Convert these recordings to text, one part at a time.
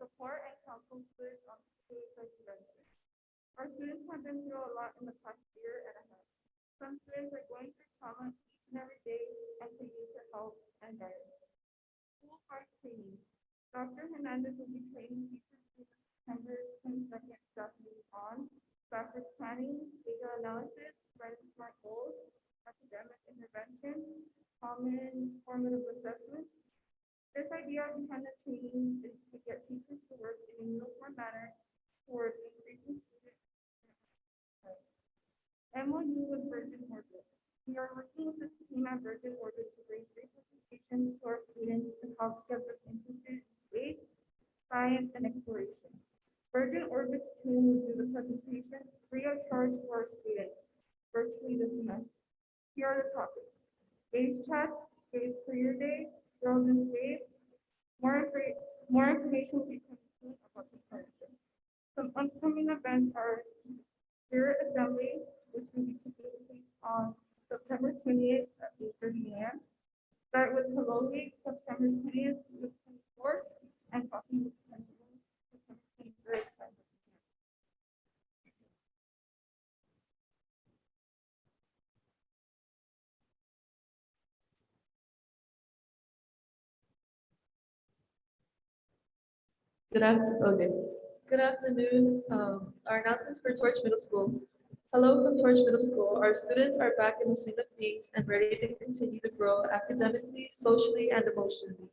support and counsel students on suicide prevention. Our students have been through a lot in the past year and a half. Some students are going through trauma each and every day and could use your help and guidance. School heart training. Dr. Hernandez will be training teachers through September 22nd, starting on Bassett planning, data analysis, writing smart goals, academic intervention, common formative assessment. This idea behind the training is to get teachers to work in a uniform manner towards increasing student MOU with Virgin Orbit. We are working with the team at Virgin Orbit to bring free presentations to our students to help get them interested in space, science, and exploration. Virgin Orbit team will do the presentation free of charge for our students virtually this semester. Here are the topics: Space Chat, Space Career Day, Girls in Space. More information will be coming soon about this partnership. Some upcoming events are Spirit Assembly, which will be taking place on September 20th at 8:30 a.m. Start with Hello Week, September 20th to the 24th, and Coffee with Principal, September 23rd. Good afternoon. Our announcements for Torch Middle School. Hello from Torch Middle School. Our students are back in the swing of things and ready to continue to grow academically, socially, and emotionally.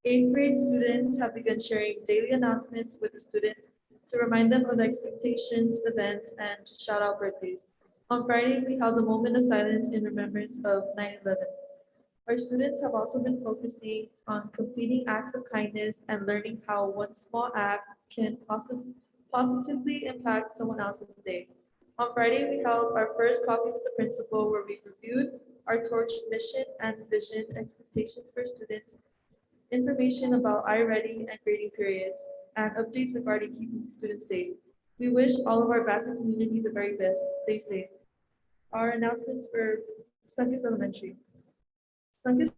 8th grade students have begun sharing daily announcements with the students to remind them of expectations, events, and to shout out birthdays. On Friday, we held a moment of silence in remembrance of 9/11. Our students have also been focusing on completing acts of kindness and learning how one small act can positively impact someone else's day. On Friday, we held our first coffee with the principal where we reviewed our torch mission and vision expectations for students, information about iReady and grading periods, and updates regarding keeping students safe. We wish all of our Bassett community the very best. Stay safe. Our announcements for Sunkist Elementary. Sunkist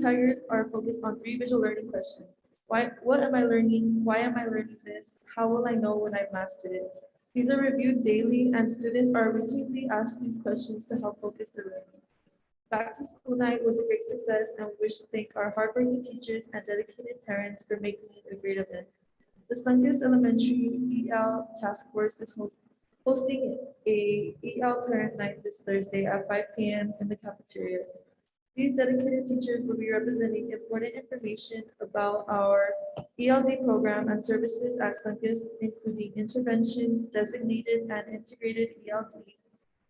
Tigers are focused on 3 visual learning questions. What am I learning? Why am I learning this? How will I know when I've mastered it? These are reviewed daily and students are routinely asked these questions to help focus their learning. Back to School Night was a great success and we wish to thank our hardworking teachers and dedicated parents for making it a great event. The Sunkist Elementary EL Task Force is hosting a EL Parent Night this Thursday at 5 p.m. in the cafeteria. These dedicated teachers will be representing important information about our ELD program and services at Sunkist, including interventions, designated and integrated ELD,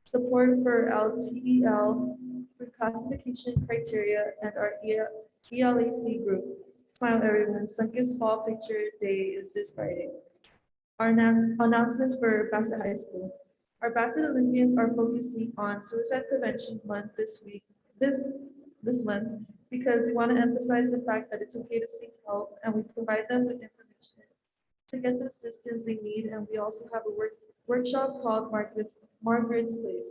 support for LTEL, reclassification criteria, and our ELAC group. Smile everyone, Sunkist Fall Picture Day is this Friday. Our announcements for Bassett High School. Our Bassett Olympians are focusing on Suicide Prevention Month this month because we want to emphasize the fact that it's okay to seek help and we provide them with information to get the assistance they need. And we also have a workshop called Margaret's Place.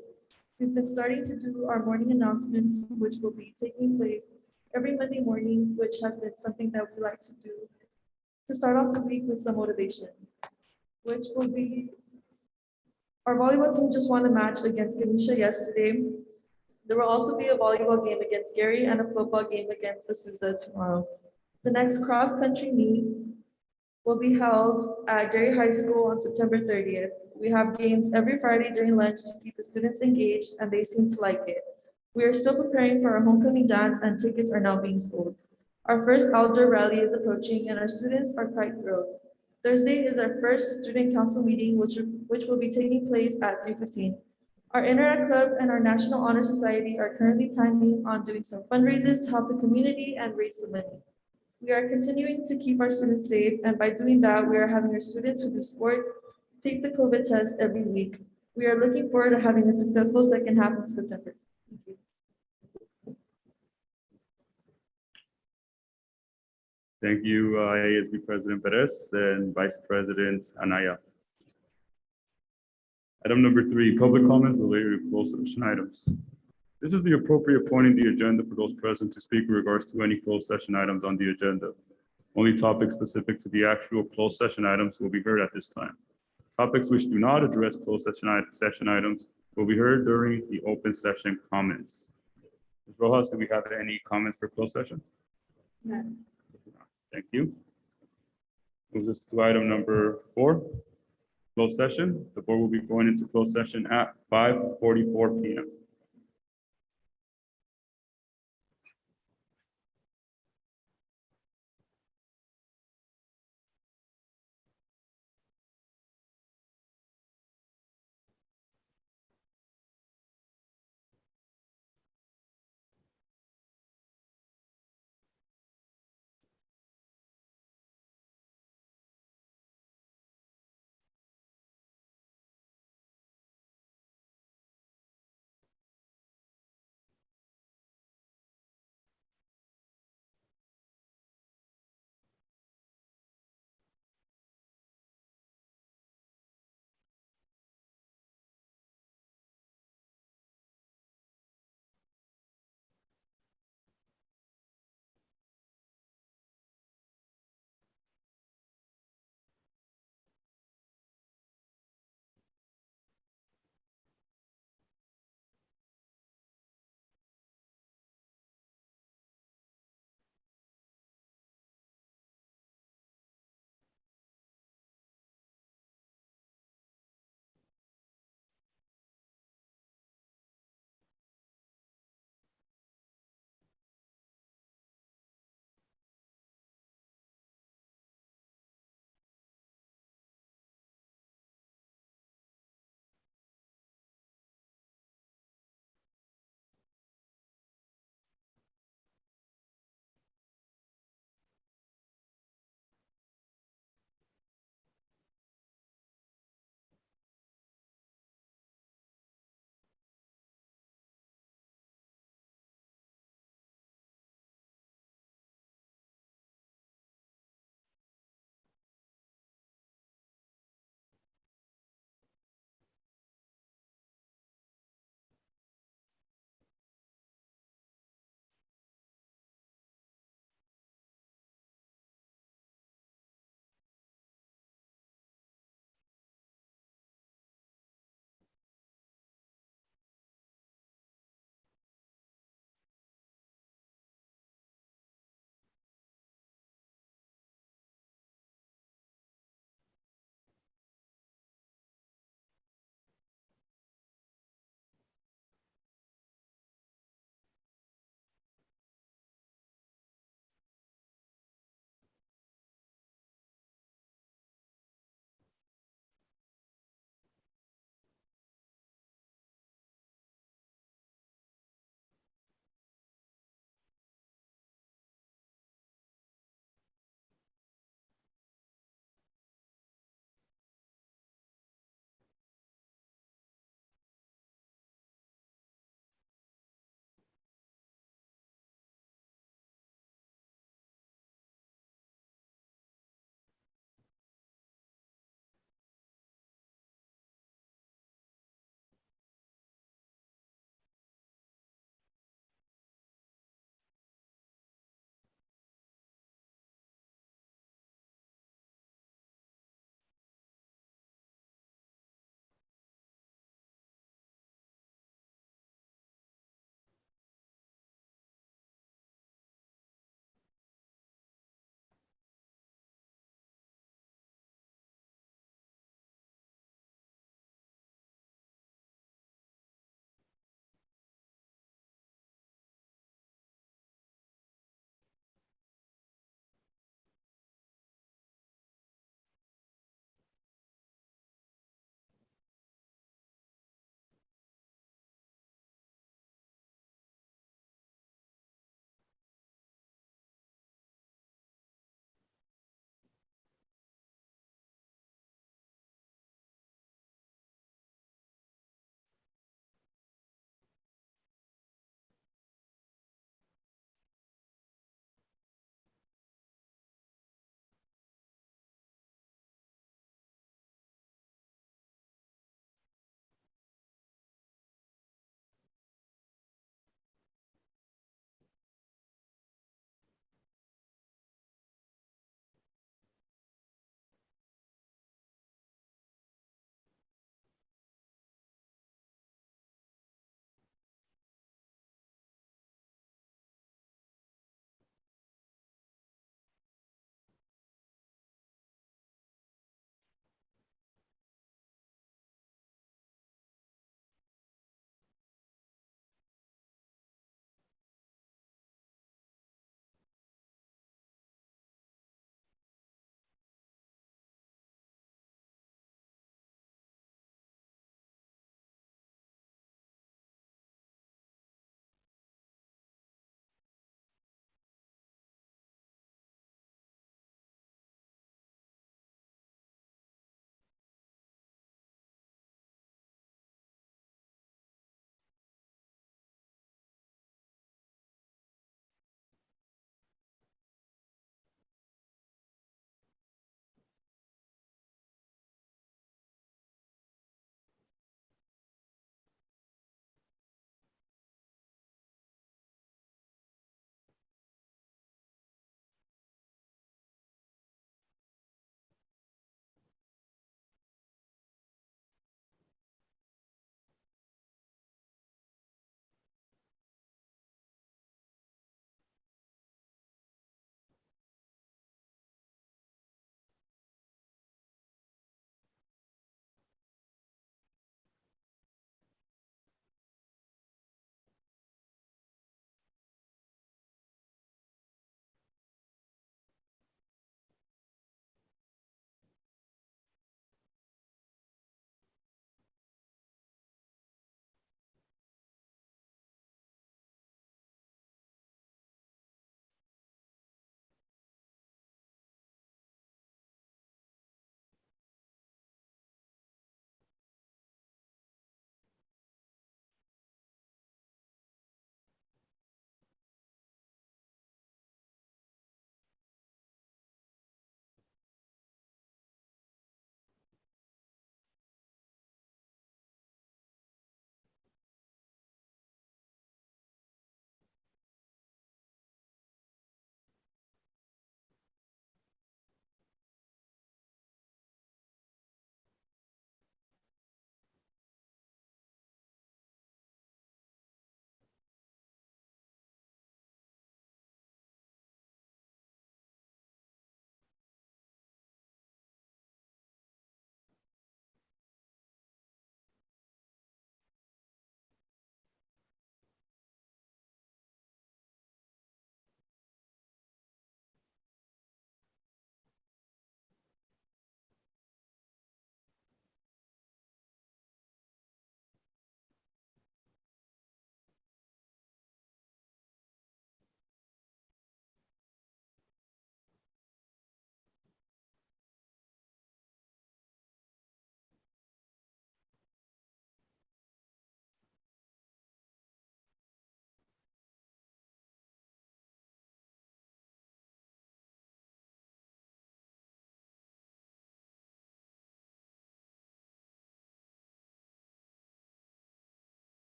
We've been starting to do our morning announcements, which will be taking place every Monday morning, which has been something that we like to do to start off the week with some motivation, which will be our volleyball team just won a match against Ganesha yesterday. There will also be a volleyball game against Gary and a football game against Azusa tomorrow. The next cross-country meet will be held at Gary High School on September 30th. We have games every Friday during lunch to keep the students engaged, and they seem to like it. We are still preparing for our homecoming dance, and tickets are now being sold. Our first outdoor rally is approaching, and our students are quite thrilled. Thursday is our first student council meeting, which will be taking place at 3:15. Our Interact Club and our National Honor Society are currently planning on doing some fundraisers to help the community and raise some money. We are continuing to keep our students safe, and by doing that, we are having our students who do sports take the COVID test every week. We are looking forward to having a successful second half of September. Thank you. Thank you, ASB President Perez and Vice President Anaya. Item number 3, public comments related to closed session items. This is the appropriate point in the agenda for those present to speak in regards to any closed session items on the agenda. Only topics specific to the actual closed session items will be heard at this time. Topics which do not address closed session items will be heard during the open session comments. Ms. Rojas, do we have any comments for closed session? No. Thank you. Moves us to item number 4, closed session. The board will be going into closed session at 5:44 p.m.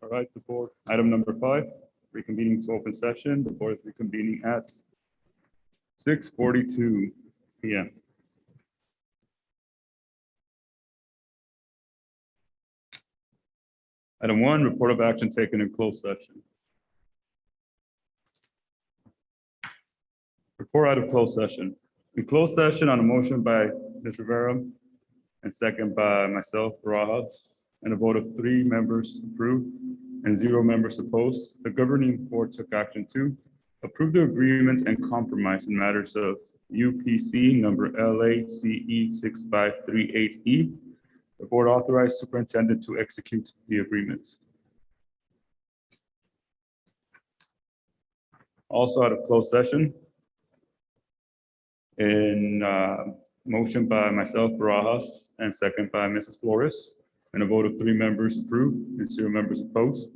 All right, the board, item number 5, reconvening to open session. The board is reconvening at 6:42 p.m. Item 1, report of action taken in closed session. Report out of closed session. In closed session on a motion by Ms. Rivera and second by myself, Barajas, and a vote of 3 members approved and 0 members opposed, the governing board took action to approve the agreement and compromise in matters of UPC number LACE 6538E. The board authorized superintendent to execute the agreement. Also out of closed session, in motion by myself, Barajas, and second by Mrs. Flores, and a vote of 3 members approved and 0 members opposed,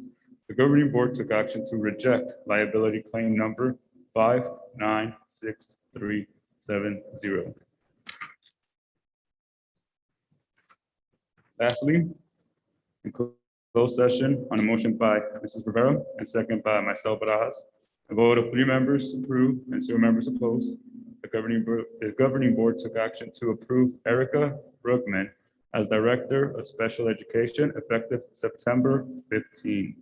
the governing board took action to reject liability claim number 596370. Lastly, in closed session on a motion by Mrs. Rivera and second by myself, Barajas, a vote of 3 members approved and 0 members opposed, the governing board took action to approve Erica Brookman as Director of Special Education effective September 15.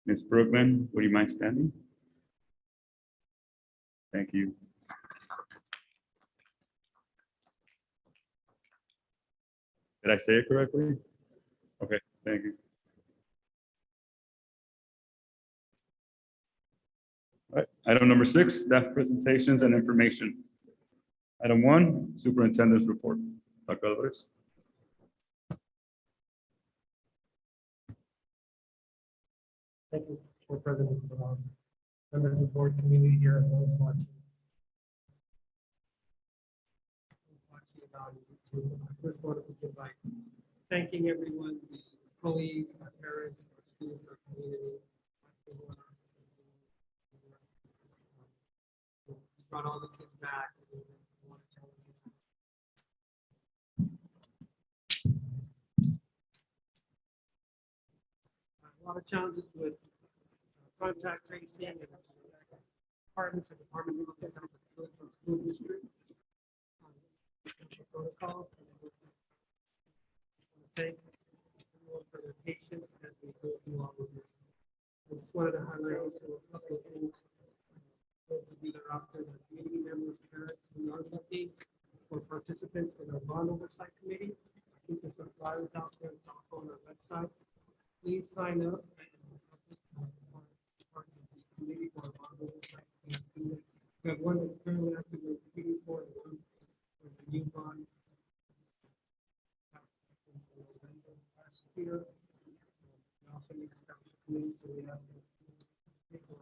Ms. Brookman, would you mind standing? Thank you. Did I say it correctly? Okay, thank you. All right, item number 6, staff presentations and information. Item 1, superintendent's report. Dr. Alvarez. Thank you, Board President, members of the board, community here, and those watching. On YouTube. I first want to begin by thanking everyone, the employees, our parents, our students, our community. We brought all the kids back. And a lot of challenges. A lot of challenges with contact tracing and departments and department from school district. Protocols. Thank everyone for their patience as we go through all of this. I just wanted to highlight also a couple of things. Those of you that are out there, the community members, parents, who are looking for participants in our bond oversight committee. I think there's some flyers out there, it's also on our website. Please sign up and help us part of the committee for our bond oversight committee. We have one that's currently actively speaking for and one for the new bond. Last year, we also need to establish a committee, so we ask people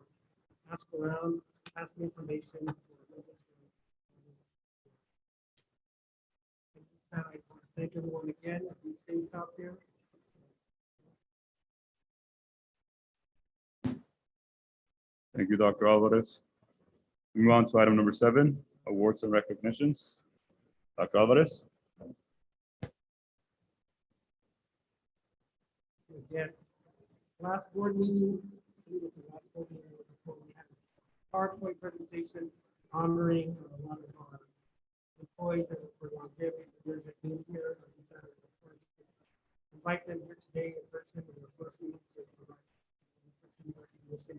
ask around, ask the information. I want to thank everyone again. Be safe out there. Thank you, Dr. Alvarez. We move on to item number 7, awards and recognitions. Dr. Alvarez. Again, last board meeting, we had a PowerPoint presentation honoring a lot of our employees that for longevity, years they've been here. Invite them here today in person in the first meeting to provide recognition.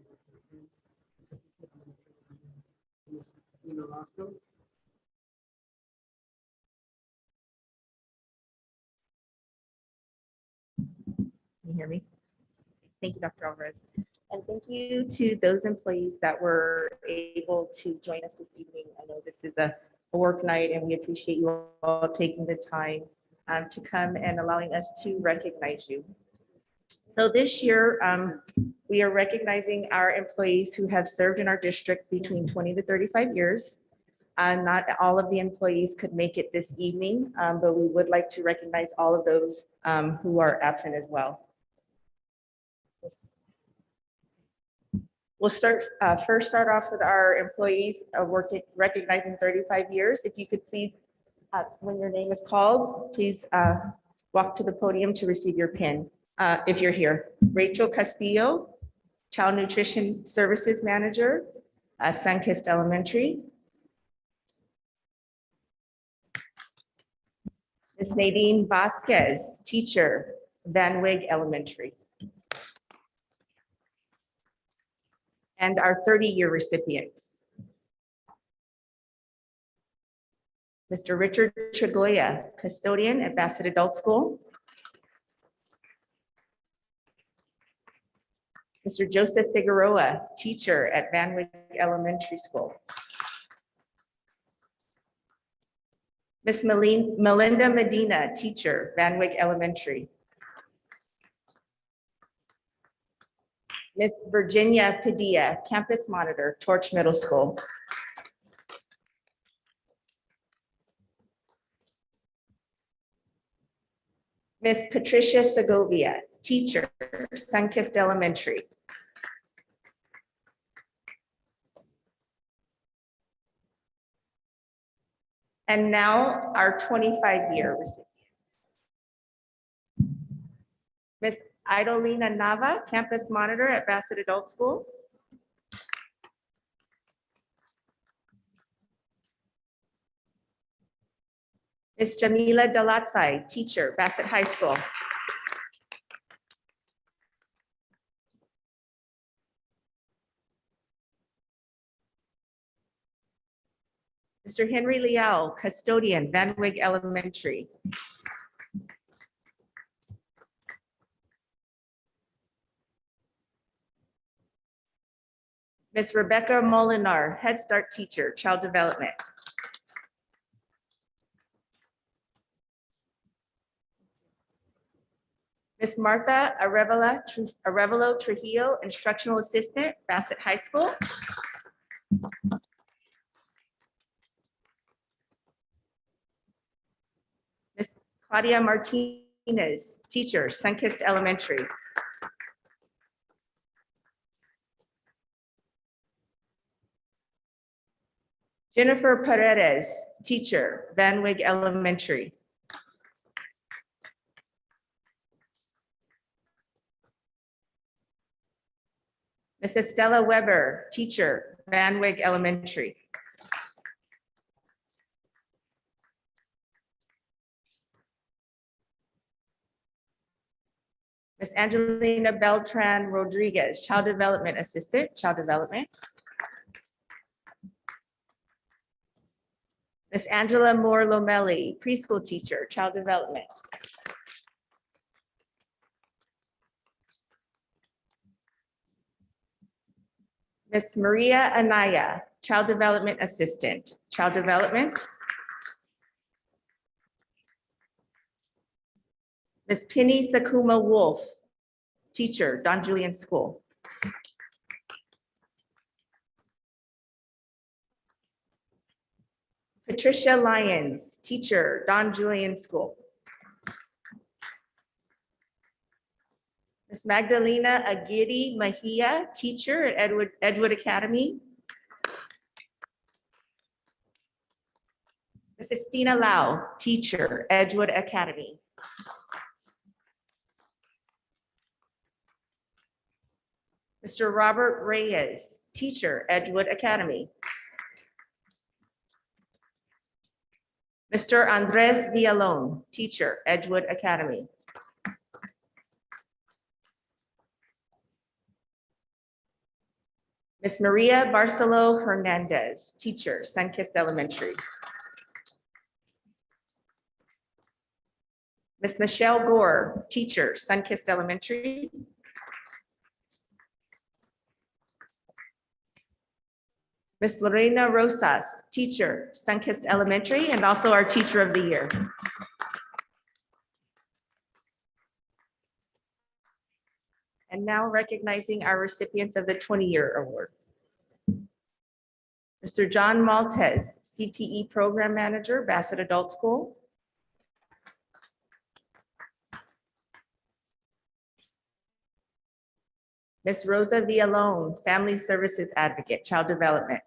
Can you hear me? Thank you, Dr. Alvarez. And thank you to those employees that were able to join us this evening. I know this is a work night and we appreciate you all taking the time to come and allowing us to recognize you. So this year, we are recognizing our employees who have served in our district between 20 to 35 years. Not all of the employees could make it this evening, but we would like to recognize all of those who are absent as well. We'll first start off with our employees working, recognizing 35 years. If you could please, when your name is called, please walk to the podium to receive your pin, if you're here. Rachel Castillo, Child Nutrition Services Manager, Sunkist Elementary. Ms. Nadine Vasquez, Teacher, Van Wyck Elementary. And our 30-year recipients. Mr. Richard Chagoya, Custodian at Bassett Adult School. Mr. Joseph Figueroa, Teacher at Van Wyck Elementary School. Ms. Melinda Medina, Teacher, Van Wyck Elementary. Ms. Virginia Padilla, Campus Monitor, Torch Middle School. Ms. Patricia Segovia, Teacher, Sunkist Elementary. And now our 25-year recipients. Ms. Idolina Nava, Campus Monitor at Bassett Adult School. Ms. Jamila Dalatsai, Teacher, Bassett High School. Mr. Henry Liao, Custodian, Van Wyck Elementary. Ms. Rebecca Molinar, Head Start Teacher, Child Development. Ms. Martha Arevalo Trujillo, Instructional Assistant, Bassett High School. Ms. Claudia Martinez, Teacher, Sunkist Elementary. Jennifer Paredes, Teacher, Van Wyck Elementary. Ms. Estella Weber, Teacher, Van Wyck Elementary. Ms. Angelina Beltran Rodriguez, Child Development Assistant, Child Development. Ms. Angela Moore Lomelli, Preschool Teacher, Child Development. Ms. Maria Anaya, Child Development Assistant, Child Development. Ms. Penny Sakuma Wolf, Teacher, Don Julian School. Patricia Lyons, Teacher, Don Julian School. Ms. Magdalena Aguirre Mejia, Teacher at Edgewood Academy. Ms. Estina Lau, Teacher, Edgewood Academy. Mr. Robert Reyes, Teacher, Edgewood Academy. Mr. Andres Villalon, Teacher, Edgewood Academy. Ms. Maria Barcelo Hernandez, Teacher, Sunkist Elementary. Ms. Michelle Gore, Teacher, Sunkist Elementary. Ms. Lorena Rosas, Teacher, Sunkist Elementary, and also our Teacher of the Year. And now recognizing our recipients of the 20-year award. Mr. John Maltez, CTE Program Manager, Bassett Adult School. Ms. Rosa Villalone, Family Services Advocate, Child Development.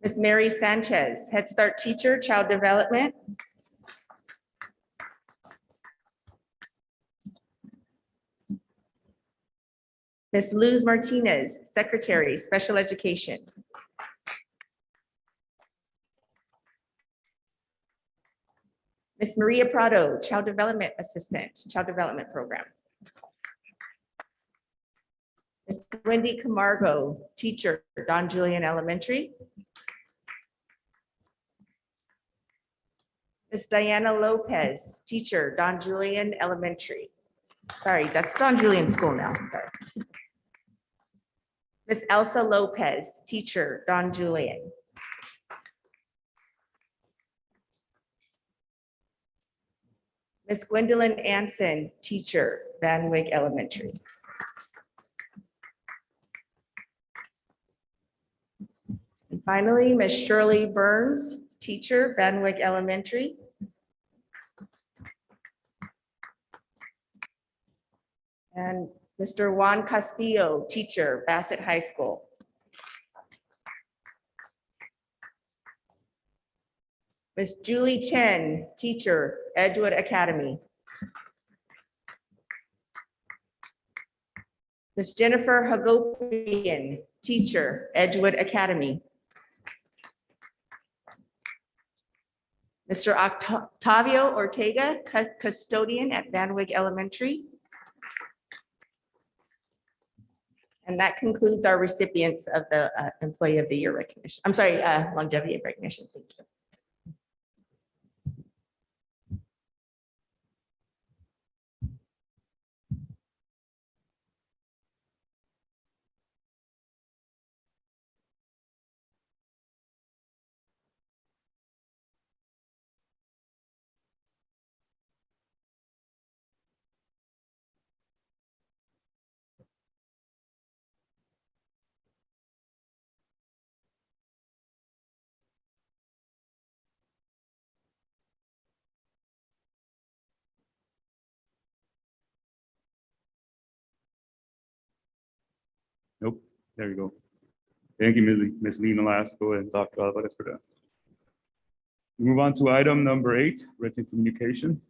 Ms. Mary Sanchez, Head Start Teacher, Child Development. Ms. Luz Martinez, Secretary, Special Education. Ms. Maria Prado, Child Development Assistant, Child Development Program. Ms. Wendy Camargo, Teacher, Don Julian Elementary. Ms. Diana Lopez, Teacher, Don Julian Elementary. Sorry, that's Don Julian School now, sorry. Ms. Elsa Lopez, Teacher, Don Julian. Ms. Gwendolyn Anson, Teacher, Van Wyck Elementary. And finally, Ms. Shirley Burns, Teacher, Van Wyck Elementary. And Mr. Juan Castillo, Teacher, Bassett High School. Ms. Julie Chen, Teacher, Edgewood Academy. Ms. Jennifer Hagopian, Teacher, Edgewood Academy. Mr. Octavio Ortega, Custodian at Van Wyck Elementary. And that concludes our recipients of the Employee of the Year recognition. I'm sorry, longevity recognition. Thank you. Nope, there you go. Thank you, Ms. Lee Nolasco and Dr. Alvarez for that. We move on to item number 8, written communication. And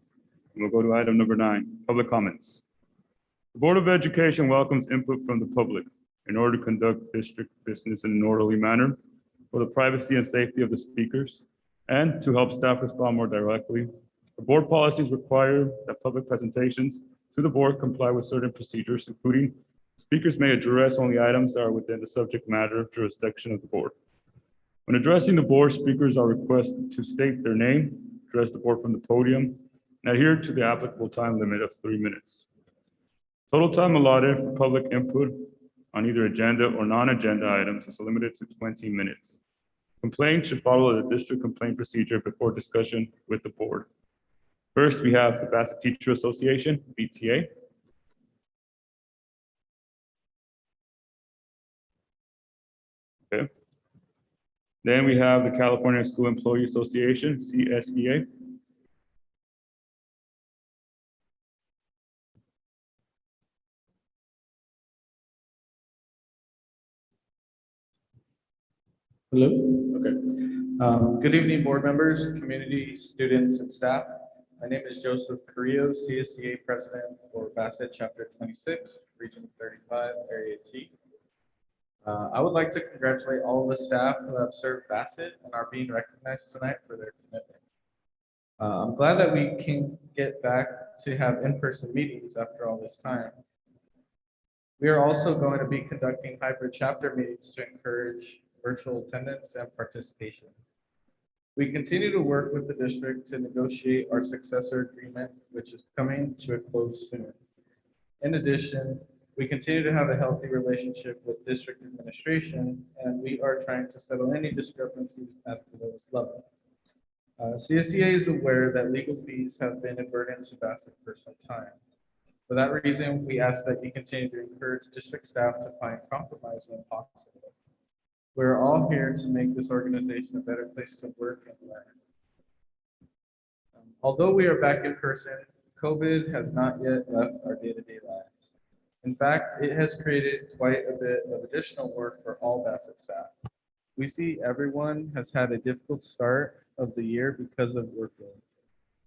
we'll go to item number 9, public comments. The Board of Education welcomes input from the public in order to conduct district business in an orderly manner for the privacy and safety of the speakers and to help staff respond more directly. The board policies require that public presentations to the board comply with certain procedures, including speakers may address only items that are within the subject matter jurisdiction of the board. When addressing the board, speakers are requested to state their name, address the board from the podium, and adhere to the applicable time limit of 3 minutes. Total time allotted for public input on either agenda or non-agenda items is limited to 20 minutes. Complaints should follow the district complaint procedure before discussion with the board. First, we have the Bassett Teacher Association, BTA. Okay. Then we have the California School Employee Association, CSEA. Hello. Okay. Good evening, board members, community, students, and staff. My name is Joseph Carrillo, CSCA President for Bassett Chapter 26, Region 35, Area T. I would like to congratulate all of the staff who have served Bassett and are being recognized tonight for their commitment. I'm glad that we can get back to have in-person meetings after all this time. We are also going to be conducting hybrid chapter meetings to encourage virtual attendance and participation. We continue to work with the district to negotiate our successor agreement, which is coming to a close soon. In addition, we continue to have a healthy relationship with district administration, and we are trying to settle any discrepancies at the lowest level. CSEA is aware that legal fees have been a burden to Bassett for some time. For that reason, we ask that you continue to encourage district staff to find compromise when possible. We're all here to make this organization a better place to work and learn. Although we are back in person, COVID has not yet left our day-to-day lives. In fact, it has created quite a bit of additional work for all Bassett staff. We see everyone has had a difficult start of the year because of workload.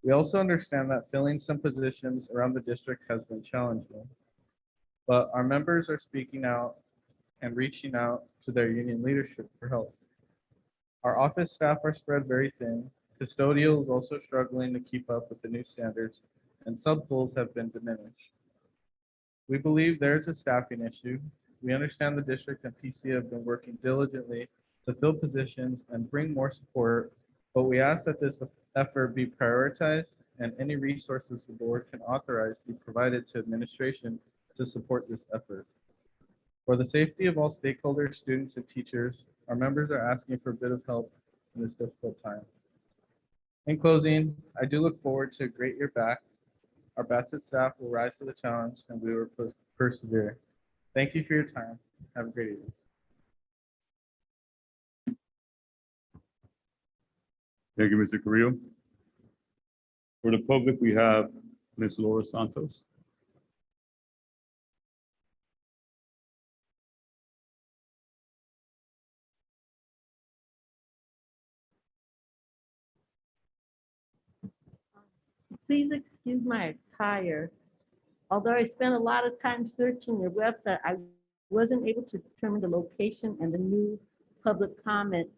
We also understand that filling some positions around the district has been challenging, but our members are speaking out and reaching out to their union leadership for help. Our office staff are spread very thin. Custodial is also struggling to keep up with the new standards, and sub-pools have been diminished. We believe there is a staffing issue. We understand the district and PC have been working diligently to fill positions and bring more support, but we ask that this effort be prioritized and any resources the board can authorize be provided to administration to support this effort. For the safety of all stakeholders, students, and teachers, our members are asking for a bit of help in this difficult time. In closing, I do look forward to a great year back. Our Bassett staff will rise to the challenge and we will persevere. Thank you for your time. Have a great evening. Thank you, Mr. Carrillo. For the public, we have Ms. Laura Santos. Please excuse my attire. Although I spent a lot of time searching your website, I wasn't able to determine the location and the new public comment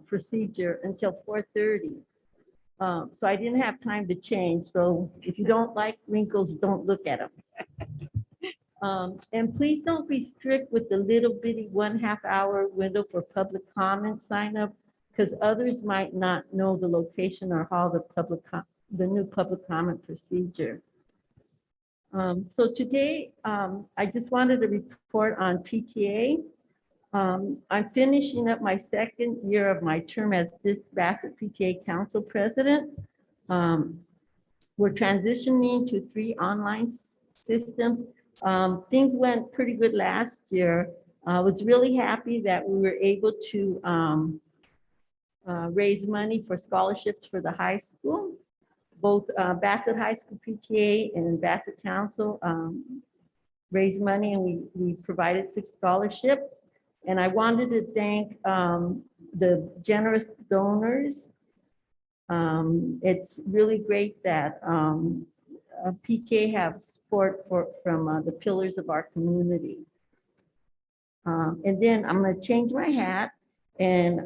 procedure until 4:30. So I didn't have time to change. So if you don't like wrinkles, don't look at them. And please don't be strict with the little bitty 1/2 hour window for public comment sign up, because others might not know the location or how the new public comment procedure. So today, I just wanted to report on PTA. I'm finishing up my second year of my term as this Bassett PTA Council President. We're transitioning to 3 online systems. Things went pretty good last year. I was really happy that we were able to raise money for scholarships for the high school. Both Bassett High School PTA and Bassett Council raised money, and we provided 6 scholarships. And I wanted to thank the generous donors. It's really great that PTA have support from the pillars of our community. And then I'm going to change my hat and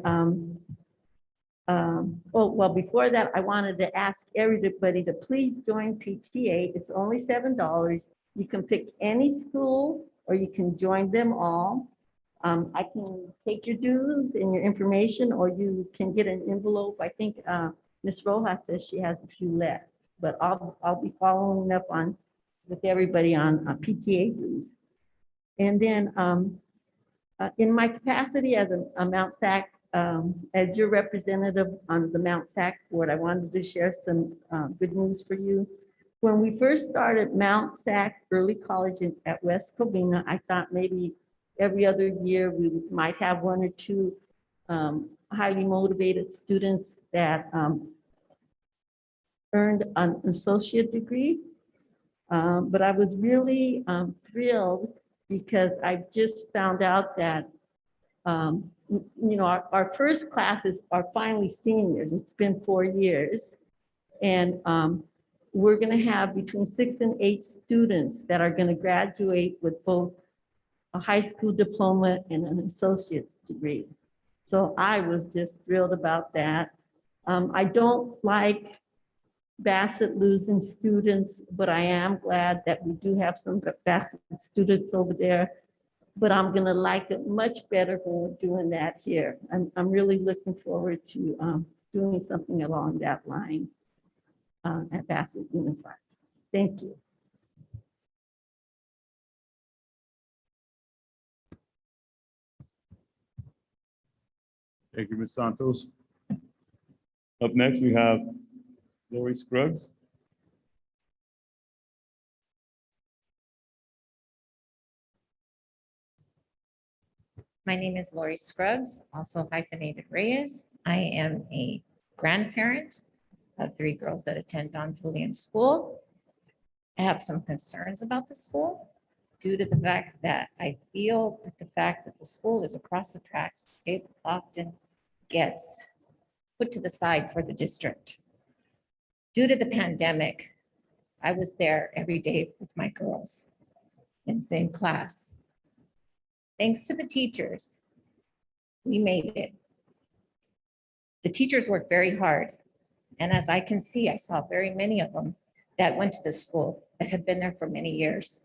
before that, I wanted to ask everybody to please join PTA. It's only $7. You can pick any school or you can join them all. I can take your dues and your information, or you can get an envelope. I think Ms. Rojas says she has a few left, but I'll be following up with everybody on PTA dues. And then in my capacity as a Mount SAC, as your representative on the Mount SAC board, I wanted to share some good news for you. When we first started Mount SAC Early College at West Covina, I thought maybe every other year we might have 1 or 2 highly motivated students that earned an associate degree. But I was really thrilled because I just found out that our first classes are finally seniors. It's been 4 years. And we're going to have between 6 and 8 students that are going to graduate with both a high school diploma and an associate's degree. So I was just thrilled about that. I don't like Bassett losing students, but I am glad that we do have some Bassett students over there. But I'm gonna like it much better when we're doing that here. I'm really looking forward to doing something along that line at Bassett Unified. Thank you. Thank you, Ms. Santos. Up next, we have Laurie Scruggs. My name is Laurie Scruggs, also hyphenated Reyes. I am a grandparent of 3 girls that attend Don Julian School. I have some concerns about the school due to the fact that I feel that the fact that the school is across the tracks, it often gets put to the side for the district. Due to the pandemic, I was there every day with my girls in the same class. Thanks to the teachers, we made it. The teachers worked very hard. And as I can see, I saw very many of them that went to the school that had been there for many years.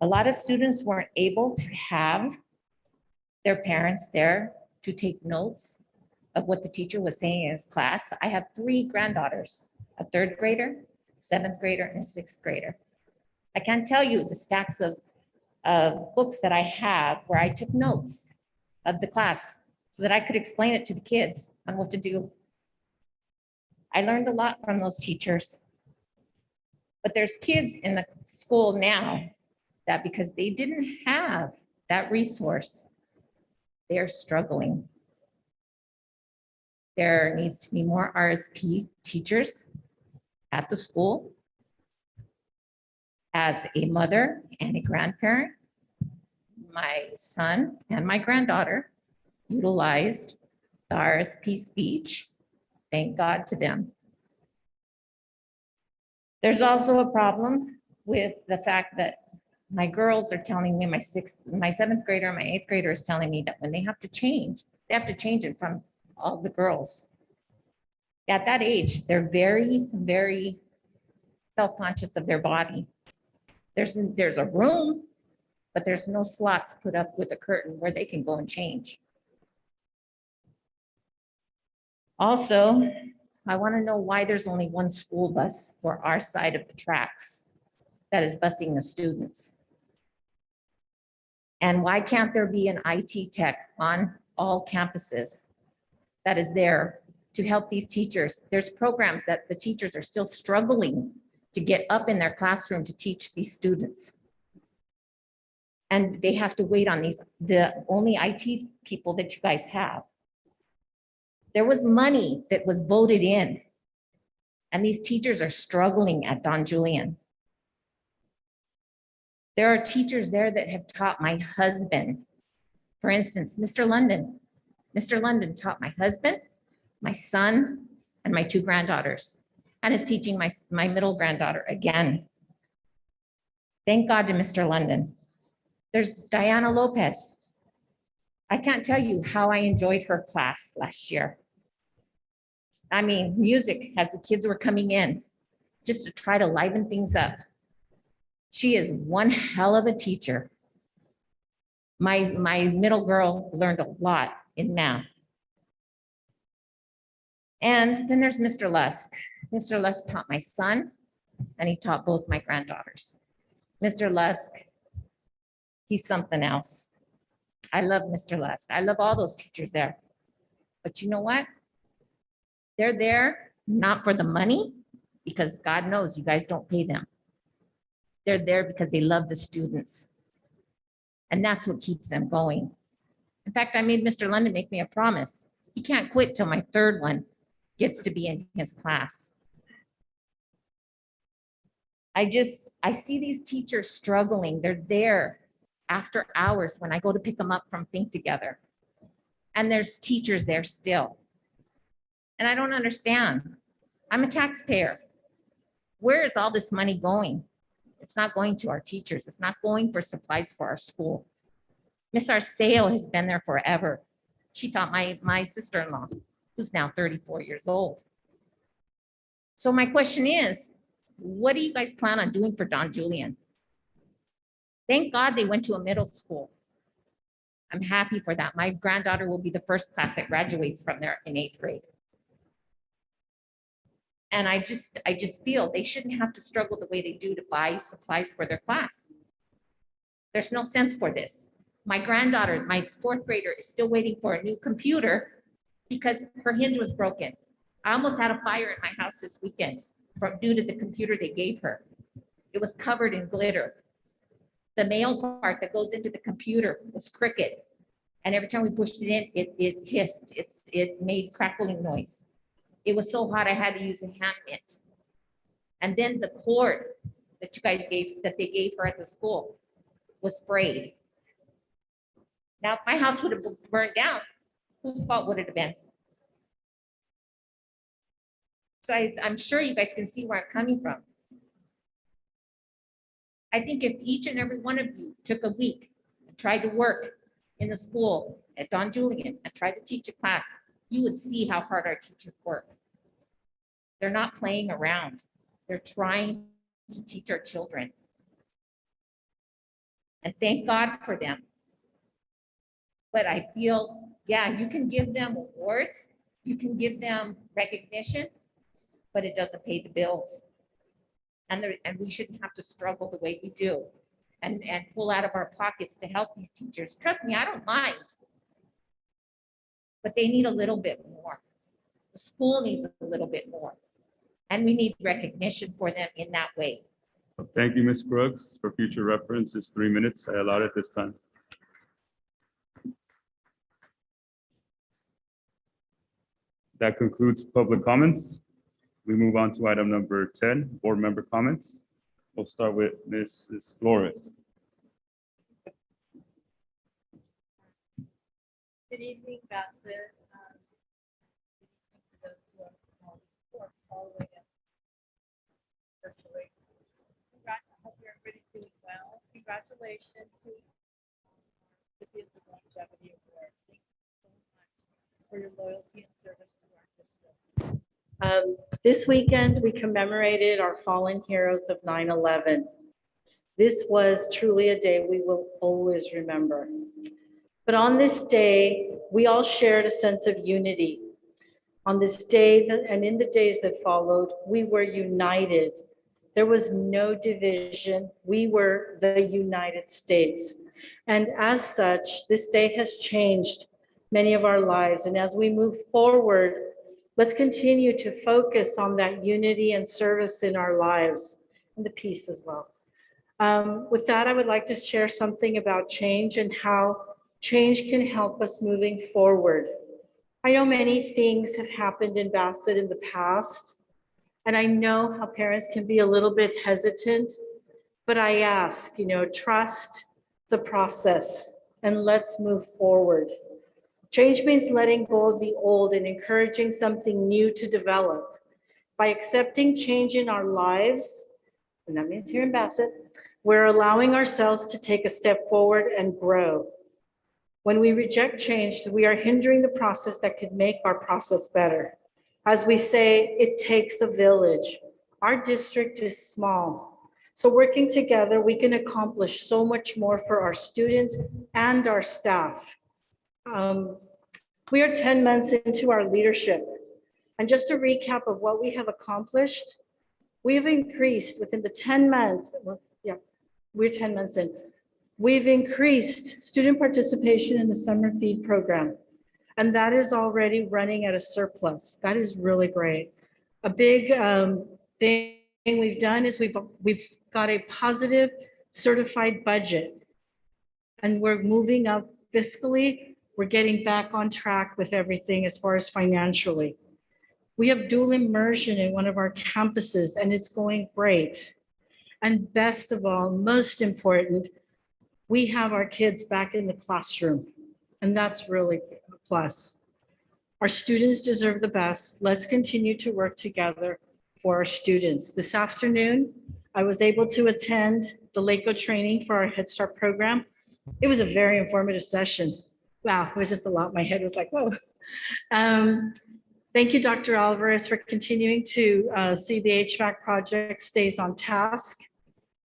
A lot of students weren't able to have their parents there to take notes of what the teacher was saying in his class. I have 3 granddaughters, a 3rd grader, 7th grader, and a 6th grader. I can't tell you the stacks of books that I have where I took notes of the class so that I could explain it to the kids on what to do. I learned a lot from those teachers. But there's kids in the school now that because they didn't have that resource, they're struggling. There needs to be more RSP teachers at the school. As a mother and a grandparent, my son and my granddaughter utilized the RSP speech. Thank God to them. There's also a problem with the fact that my girls are telling me, my 7th grader, my 8th grader is telling me that when they have to change it from all the girls. At that age, they're very, very self-conscious of their body. There's a room, but there's no slots put up with a curtain where they can go and change. Also, I want to know why there's only one school bus for our side of the tracks that is busing the students. And why can't there be an IT tech on all campuses that is there to help these teachers? There's programs that the teachers are still struggling to get up in their classroom to teach these students. And they have to wait on the only IT people that you guys have. There was money that was voted in, and these teachers are struggling at Don Julian. There are teachers there that have taught my husband. For instance, Mr. London. Mr. London taught my husband, my son, and my 2 granddaughters, and is teaching my middle granddaughter again. Thank God to Mr. London. There's Diana Lopez. I can't tell you how I enjoyed her class last year. I mean, music as the kids were coming in, just to try to liven things up. She is one hell of a teacher. My middle girl learned a lot in math. And then there's Mr. Lusk. Mr. Lusk taught my son, and he taught both my granddaughters. Mr. Lusk, he's something else. I love Mr. Lusk. I love all those teachers there. But you know what? They're there not for the money, because God knows you guys don't pay them. They're there because they love the students. And that's what keeps them going. In fact, I made Mr. London make me a promise. He can't quit till my 3rd one gets to be in his class. I see these teachers struggling. They're there after hours when I go to pick them up from Think Together. And there's teachers there still. And I don't understand. I'm a taxpayer. Where is all this money going? It's not going to our teachers. It's not going for supplies for our school. Miss Arceo has been there forever. She taught my sister-in-law, who's now 34 years old. So my question is, what do you guys plan on doing for Don Julian? Thank God they went to a middle school. I'm happy for that. My granddaughter will be the first class that graduates from there in 8th grade. And I just feel they shouldn't have to struggle the way they do to buy supplies for their class. There's no sense for this. My granddaughter, my 4th grader, is still waiting for a new computer because her hinge was broken. I almost had a fire in my house this weekend due to the computer they gave her. It was covered in glitter. The mail part that goes into the computer was crooked. And every time we pushed it in, it hissed. It made crackling noise. It was so hot, I had to use a hand mitt. And then the cord that you guys gave, that they gave her at the school was frayed. Now, if my house would have burned down, whose fault would it have been? So I'm sure you guys can see where I'm coming from. I think if each and every one of you took a week and tried to work in the school at Don Julian and tried to teach a class, you would see how hard our teachers work. They're not playing around. They're trying to teach our children. And thank God for them. But I feel, yeah, you can give them awards, you can give them recognition, but it doesn't pay the bills. And we shouldn't have to struggle the way we do and pull out of our pockets to help these teachers. Trust me, I don't mind. But they need a little bit more. The school needs a little bit more. And we need recognition for them in that way. Thank you, Ms. Scruggs. For future reference, it's 3 minutes. I allowed it this time. That concludes public comments. We move on to item number 10, board member comments. We'll start with Mrs. Flores. Good evening, Bassett. Good evening to those who are following us virtually. I hope everybody's doing well. Congratulations to recipients of longevity award. Thank you so much for your loyalty and service to our district. This weekend, we commemorated our fallen heroes of 9/11. This was truly a day we will always remember. But on this day, we all shared a sense of unity. On this day and in the days that followed, we were united. There was no division. We were the United States. And as such, this day has changed many of our lives. And as we move forward, let's continue to focus on that unity and service in our lives and the peace as well. With that, I would like to share something about change and how change can help us moving forward. I know many things have happened in Bassett in the past, and I know how parents can be a little bit hesitant, but I ask, trust the process and let's move forward. Change means letting go of the old and encouraging something new to develop. By accepting change in our lives, and that means here in Bassett, we're allowing ourselves to take a step forward and grow. When we reject change, we are hindering the process that could make our process better. As we say, it takes a village. Our district is small. So working together, we can accomplish so much more for our students and our staff. We are 10 months into our leadership. And just a recap of what we have accomplished, we have increased within the 10 months, we're 10 months in. We've increased student participation in the summer feed program, and that is already running at a surplus. That is really great. A big thing we've done is we've got a positive certified budget, and we're moving up fiscally. We're getting back on track with everything as far as financially. We have dual immersion in one of our campuses, and it's going great. And best of all, most important, we have our kids back in the classroom, and that's really a plus. Our students deserve the best. Let's continue to work together for our students. This afternoon, I was able to attend the LACO training for our Head Start program. It was a very informative session. Wow, it was just a lot. My head was like, whoa. Thank you, Dr. Alvarez, for continuing to see the HVAC project stays on task.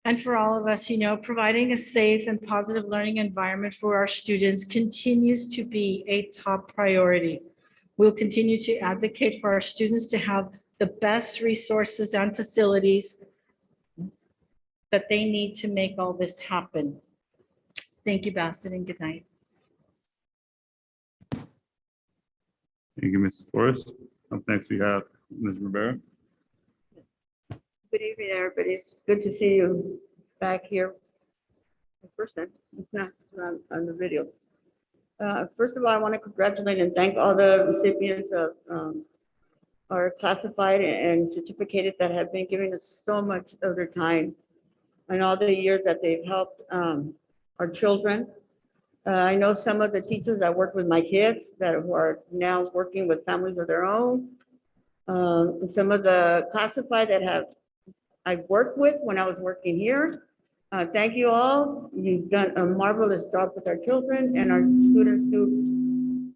And for all of us, providing a safe and positive learning environment for our students continues to be a top priority. We'll continue to advocate for our students to have the best resources and facilities that they need to make all this happen. Thank you, Bassett, and good night. Thank you, Mrs. Flores. Up next, we have Ms. Rivera. Good evening, everybody. It's good to see you back here. First time, it's not on the video. First of all, I want to congratulate and thank all the recipients of are classified and certificated that have been giving us so much of their time and all the years that they've helped our children. I know some of the teachers that work with my kids that who are now working with families of their own. And some of the classified that I've worked with when I was working here. Thank you all. You've done a marvelous job with our children and our students do.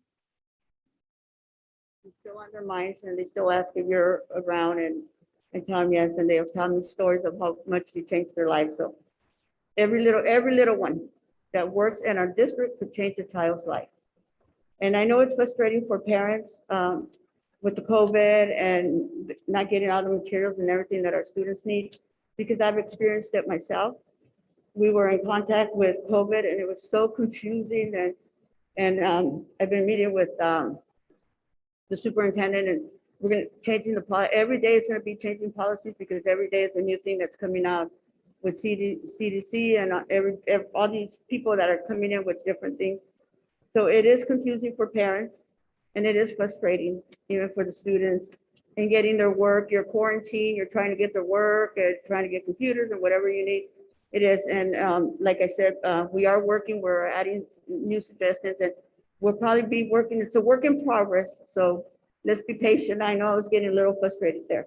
Still on their minds and they still ask if you're around and tell them yes, and they'll tell me stories of how much you changed their lives. So every little one that works in our district could change a child's life. And I know it's frustrating for parents with the COVID and not getting all the materials and everything that our students need, because I've experienced it myself. We were in contact with COVID and it was so confusing and I've been meeting with the superintendent and we're going to changing every day it's going to be changing policies because every day it's a new thing that's coming out with CDC and all these people that are coming in with different things. So it is confusing for parents and it is frustrating even for the students and getting their work. You're quarantined, you're trying to get their work and trying to get computers and whatever you need. It is. And like I said, we are working, we're adding new suggestions and we'll probably be working. It's a work in progress. So let's be patient. I know I was getting a little frustrated there.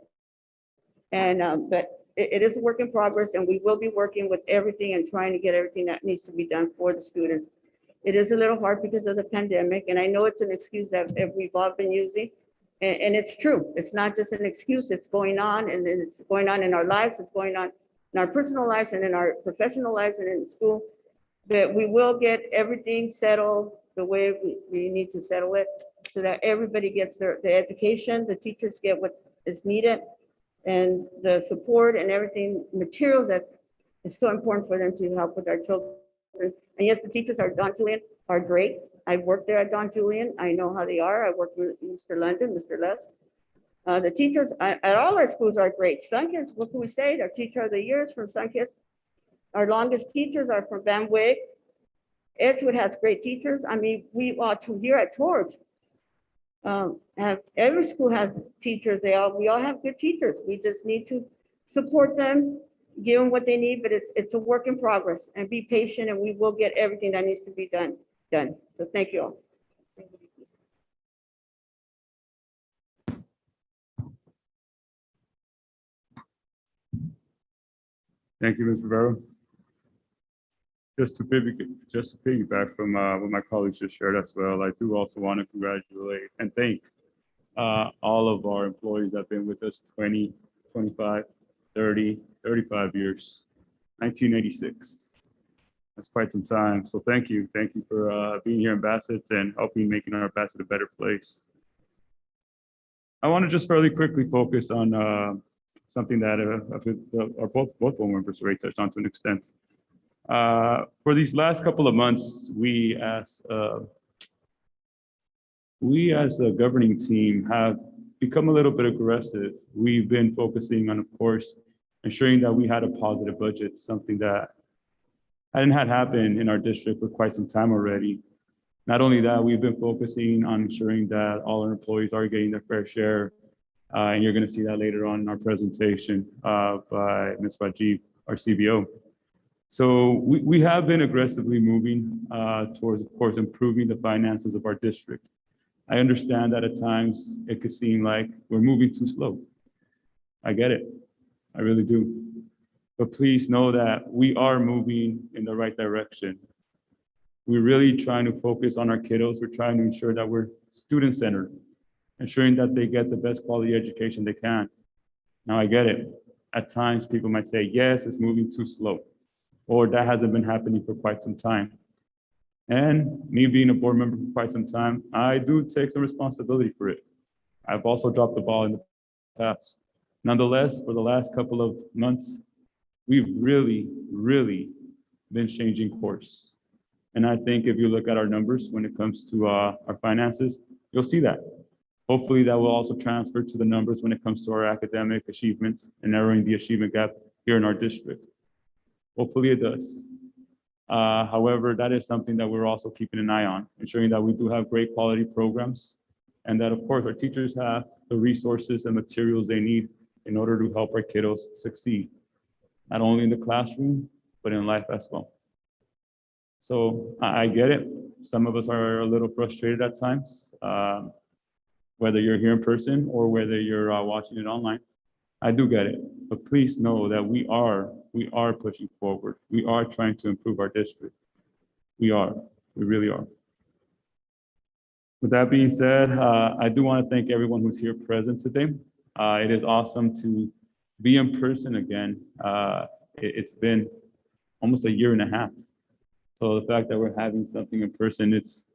And but it is a work in progress and we will be working with everything and trying to get everything that needs to be done for the students. It is a little hard because of the pandemic. And I know it's an excuse that we've all been using. And it's true. It's not just an excuse. It's going on and it's going on in our lives. It's going on in our personal lives and in our professional lives and in school. That we will get everything settled the way we need to settle it so that everybody gets the education, the teachers get what is needed and the support and everything, materials that is so important for them to help with our children. And yes, the teachers are Don Julian are great. I've worked there at Don Julian. I know how they are. I worked with Mr. London, Mr. Les. The teachers at all our schools are great. Sunkist, what can we say? Our teacher of the years from Sunkist. Our longest teachers are from Van Wyck. Edgewood has great teachers. I mean, we are to here at Torch. Have every school has teachers. We all have good teachers. We just need to support them, give them what they need, but it's a work in progress and be patient and we will get everything that needs to be done. So thank you all. Thank you, Ms. Rivera. Just to piggyback from what my colleagues just shared as well, I do also want to congratulate and thank all of our employees that have been with us 20, 25, 30, 35 years, 1986. That's quite some time. So thank you. Thank you for being here in Bassett and helping making our Bassett a better place. I want to just fairly quickly focus on something that both board members already touched on to an extent. For these last couple of months, we as a governing team have become a little bit aggressive. We've been focusing on, of course, ensuring that we had a positive budget, something that hadn't had happen in our district for quite some time already. Not only that, we've been focusing on ensuring that all our employees are getting their fair share. And you're going to see that later on in our presentation by Ms. Wajib, our CBO. So we have been aggressively moving towards, of course, improving the finances of our district. I understand that at times it could seem like we're moving too slow. I get it. I really do. But please know that we are moving in the right direction. We're really trying to focus on our kiddos. We're trying to ensure that we're student-centered, ensuring that they get the best quality education they can. Now, I get it. At times, people might say, yes, it's moving too slow, or that hasn't been happening for quite some time. And me being a board member for quite some time, I do take some responsibility for it. I've also dropped the ball in the past. Nonetheless, for the last couple of months, we've really, really been changing course. And I think if you look at our numbers when it comes to our finances, you'll see that. Hopefully that will also transfer to the numbers when it comes to our academic achievements and narrowing the achievement gap here in our district. Hopefully it does. However, that is something that we're also keeping an eye on, ensuring that we do have great quality programs and that, of course, our teachers have the resources and materials they need in order to help our kiddos succeed, not only in the classroom, but in life as well. So I get it. Some of us are a little frustrated at times, whether you're here in person or whether you're watching it online. I do get it, but please know that we are pushing forward. We are trying to improve our district. We really are. With that being said, I do want to thank everyone who's here present today. It is awesome to be in person again. It's been almost a year and a half. So the fact that we're having something in person, it's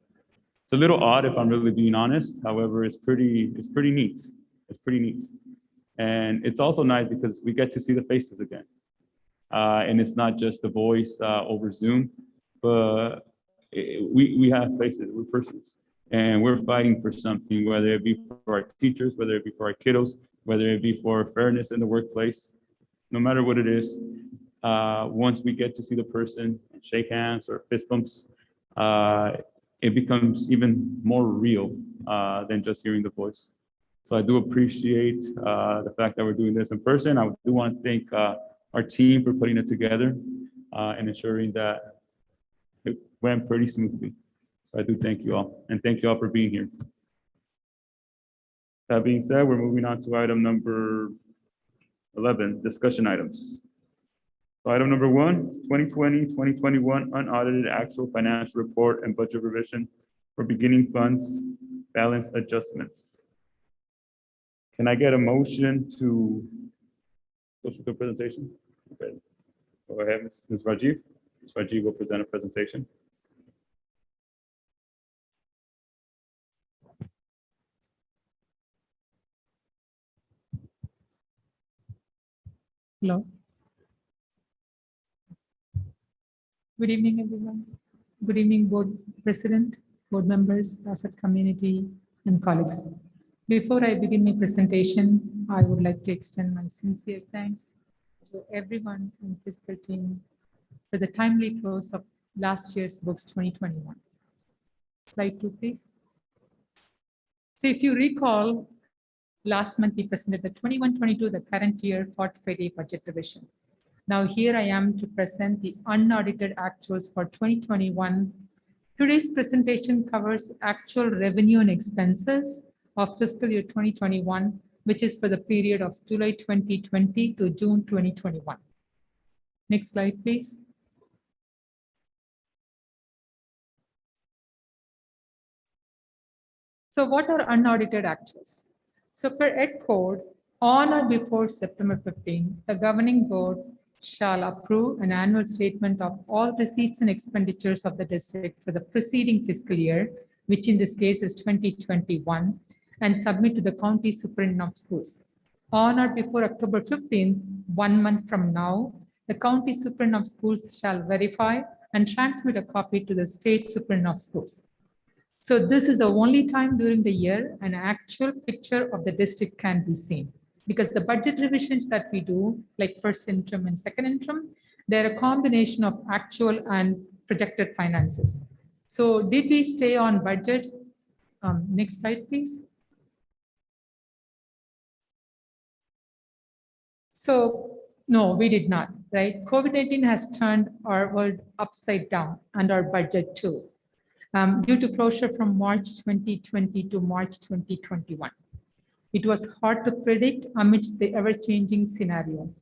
a little odd if I'm really being honest. However, it's pretty neat. It's pretty neat. And it's also nice because we get to see the faces again. And it's not just the voice over Zoom, but we have faces, we're persons. And we're fighting for something, whether it be for our teachers, whether it be for our kiddos, whether it be for fairness in the workplace. No matter what it is, once we get to see the person and shake hands or fist bumps, it becomes even more real than just hearing the voice. So I do appreciate the fact that we're doing this in person. I do want to thank our team for putting it together and ensuring that it went pretty smoothly. So I do thank you all, and thank you all for being here. That being said, we're moving on to item number 11, discussion items. So item number 1, 2020-2021 unaudited actual financial report and budget revision for beginning funds balance adjustments. Can I get a motion to go through the presentation? Okay. Go ahead, Ms. Rajiv. Ms. Rajiv will present a presentation. Hello. Good evening, everyone. Good evening, board president, board members, Bassett community, and colleagues. Before I begin my presentation, I would like to extend my sincere thanks to everyone in fiscal team for the timely close of last year's books 2021. Slide 2, please. So if you recall, last month we presented the 21-22, the current year 45-day budget revision. Now here I am to present the unaudited actuals for 2021. Today's presentation covers actual revenue and expenses of fiscal year 2021, which is for the period of July 2020 to June 2021. Next slide, please. So what are unaudited actuals? So per Ed Code, on or before September 15, the governing board shall approve an annual statement of all receipts and expenditures of the district for the preceding fiscal year, which in this case is 2021, and submit to the county superintendent of schools. On or before October 15th, 1 month from now, the county superintendent of schools shall verify and transmit a copy to the state superintendent of schools. So this is the only time during the year an actual picture of the district can be seen, because the budget revisions that we do, like first interim and second interim, they're a combination of actual and projected finances. So did we stay on budget? Next slide, please. So no, we did not, right? COVID-19 has turned our world upside down and our budget too, due to closure from March 2020 to March 2021. It was hard to predict amidst the ever-changing scenario.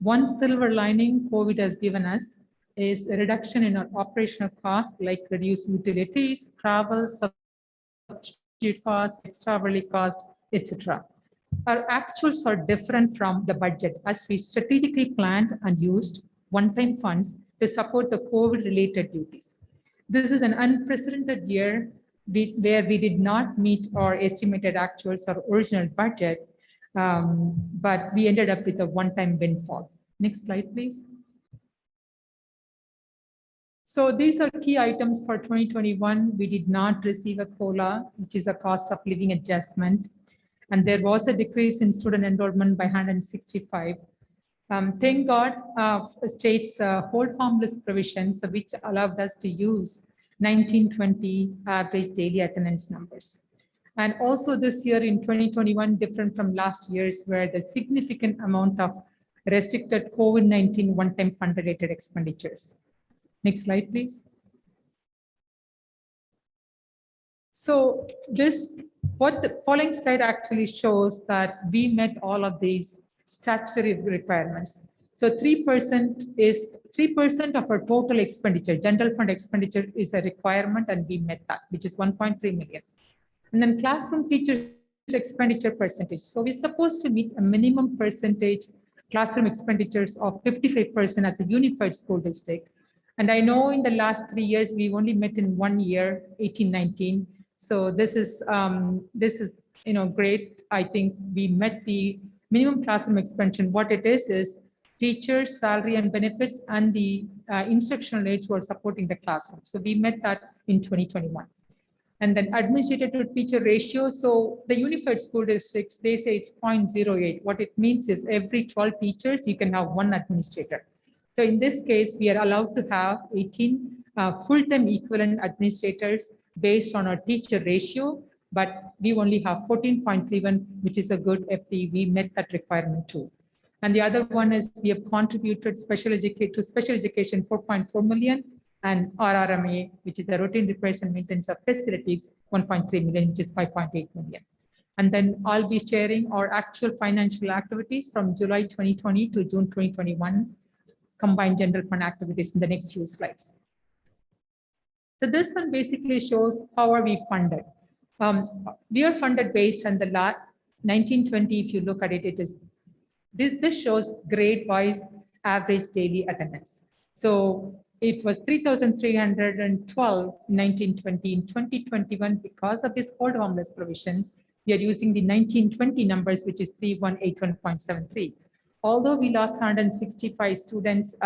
One silver lining COVID has given us is a reduction in our operational costs, like reduced utilities, travel, substitute costs, extra hourly costs, etc. Our actuals are different from the budget, as we strategically planned and used one-time funds to support the COVID-related duties. This is an unprecedented year where we did not meet our estimated actuals or original budget, but we ended up with a one-time windfall. Next slide, please. So these are key items for 2021. We did not receive a COLA, which is a cost of living adjustment. And there was a decrease in student enrollment by 165. Thank God, states hold harmless provisions, which allowed us to use 1920 average daily attendance numbers. And also this year in 2021, different from last year's, where the significant amount of restricted COVID-19 one-time fund-related expenditures. Next slide, please. So what the following slide actually shows that we met all of these statutory requirements. So 3% of our total expenditure, general fund expenditure is a requirement, and we met that, which is 1.3 million. And then classroom teachers expenditure percentage. So we're supposed to meet a minimum percentage classroom expenditures of 55% as a unified school district. And I know in the last 3 years, we've only met in 1 year, 18-19. So this is great. I think we met the minimum classroom expansion. What it is teachers' salary and benefits and the instructional aides who are supporting the classroom. So we met that in 2021. And then administrated to teacher ratio. So the unified school districts, they say it's 0.08. What it means is every 12 teachers, you can have 1 administrator. So in this case, we are allowed to have 18 full-time equivalent administrators based on our teacher ratio, but we only have 14.31, which is a good FT. We met that requirement too. And the other one is we have contributed special education 4.4 million, and RRMA, which is the routine repairs and maintenance of facilities, 1.3 million, which is 5.8 million. And then I'll be sharing our actual financial activities from July 2020 to June 2021, combined general fund activities in the next few slides. So this one basically shows how are we funded. We are funded based on the 1920. If you look at it, this shows grade-wise average daily attendance. So it was 3,312 in 1920. In 2021, because of this hold harmless provision, we are using the 1920 numbers, which is 3181.73. Although we lost 165 students,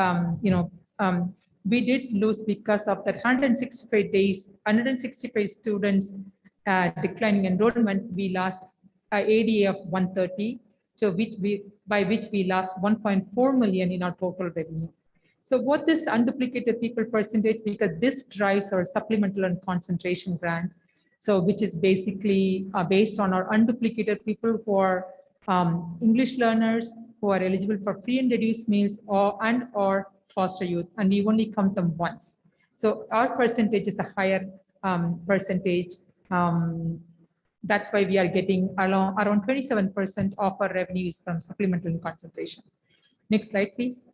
we did lose because of that 165 students declining enrollment. We lost ADA of 130, so by which we lost 1.4 million in our total revenue. So what this unduplicated people percentage, because this drives our supplemental and concentration grant, so which is basically based on our unduplicated people who are English learners who are eligible for free and reduced meals or foster youth, and we only count them once. So our percentage is a higher percentage. That's why we are getting around 27% of our revenue is from supplemental and concentration. Next slide, please.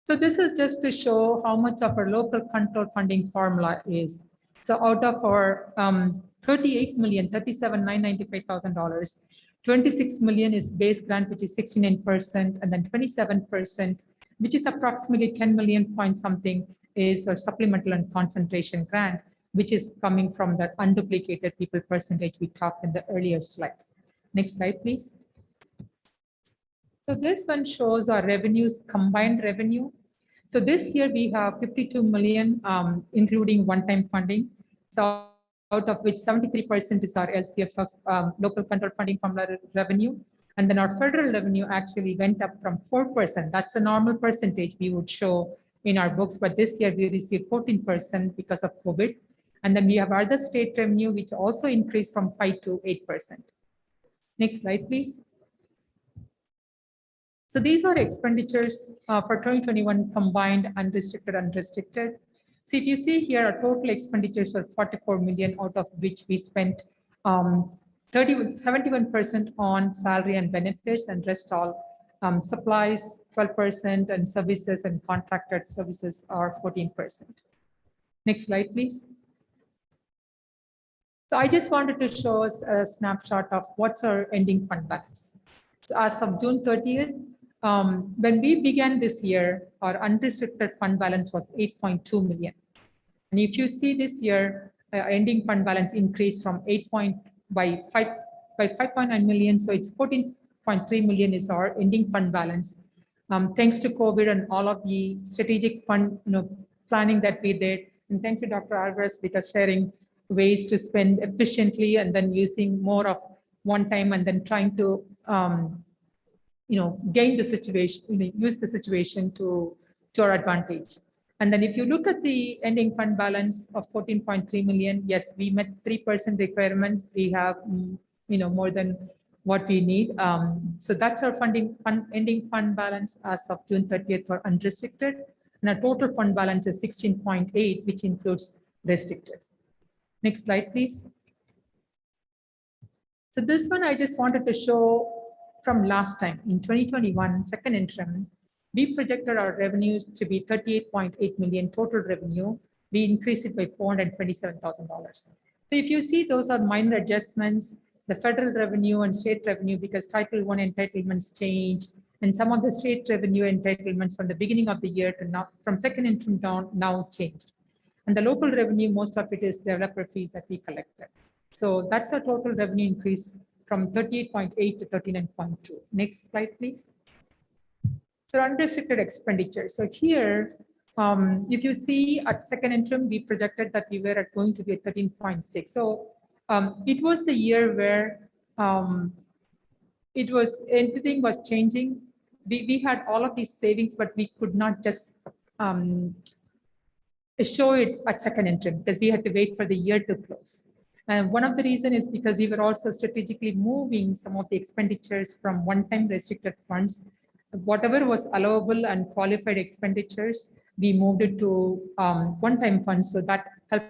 So this is just to show how much of our local control funding formula is. So out of our $38,037,995,000, 26 million is base grant, which is 69%, and then 27%, which is approximately 10 million point something, is our supplemental and concentration grant, which is coming from that unduplicated people percentage we talked in the earlier slide. Next slide, please. So this one shows our revenues, combined revenue. So this year we have 52 million, including one-time funding. So out of which 73% is our LCFF local control funding formula revenue. And then our federal revenue actually went up from 4%. That's the normal percentage we would show in our books. But this year we received 14% because of COVID. And then we have other state revenue, which also increased from 5 to 8%. Next slide, please. So these are expenditures for 2021 combined, unrestricted, unrestricted. So if you see here, our total expenditures were 44 million, out of which we spent 71% on salary and benefits, and rest all supplies 12%, and services and contracted services are 14%. Next slide, please. So I just wanted to show us a snapshot of what's our ending fund balance. So as of June 30th, when we began this year, our unrestricted fund balance was 8.2 million. And if you see this year, our ending fund balance increased from 5.9 million. So it's 14.3 million is our ending fund balance. Thanks to COVID and all of the strategic fund planning that we did. And thanks to Dr. Alvarez because sharing ways to spend efficiently and then using more of one time and then trying to gain the situation, use the situation to our advantage. And then if you look at the ending fund balance of 14.3 million, yes, we met 3% requirement. We have, more than what we need. So that's our ending fund balance as of June 30th for unrestricted. And our total fund balance is 16.8, which includes restricted. Next slide, please. So this one I just wanted to show from last time in 2021, second interim, we projected our revenues to be 38.8 million total revenue. We increased it by $427,000. So if you see, those are minor adjustments, the federal revenue and state revenue, because Title I entitlements changed, and some of the state revenue entitlements from the beginning of the year to now, from second interim down, now changed. And the local revenue, most of it is developer fee that we collected. So that's our total revenue increase from 38.8 to 39.2. Next slide, please. So unrestricted expenditure. So here, if you see at second interim, we projected that we were going to be at 13.6. So it was the year where everything was changing. We had all of these savings, but we could not just show it at second interim because we had to wait for the year to close. And one of the reasons is because we were also strategically moving some of the expenditures from one-time restricted funds. Whatever was allowable and qualified expenditures, we moved it to one-time funds. So that helped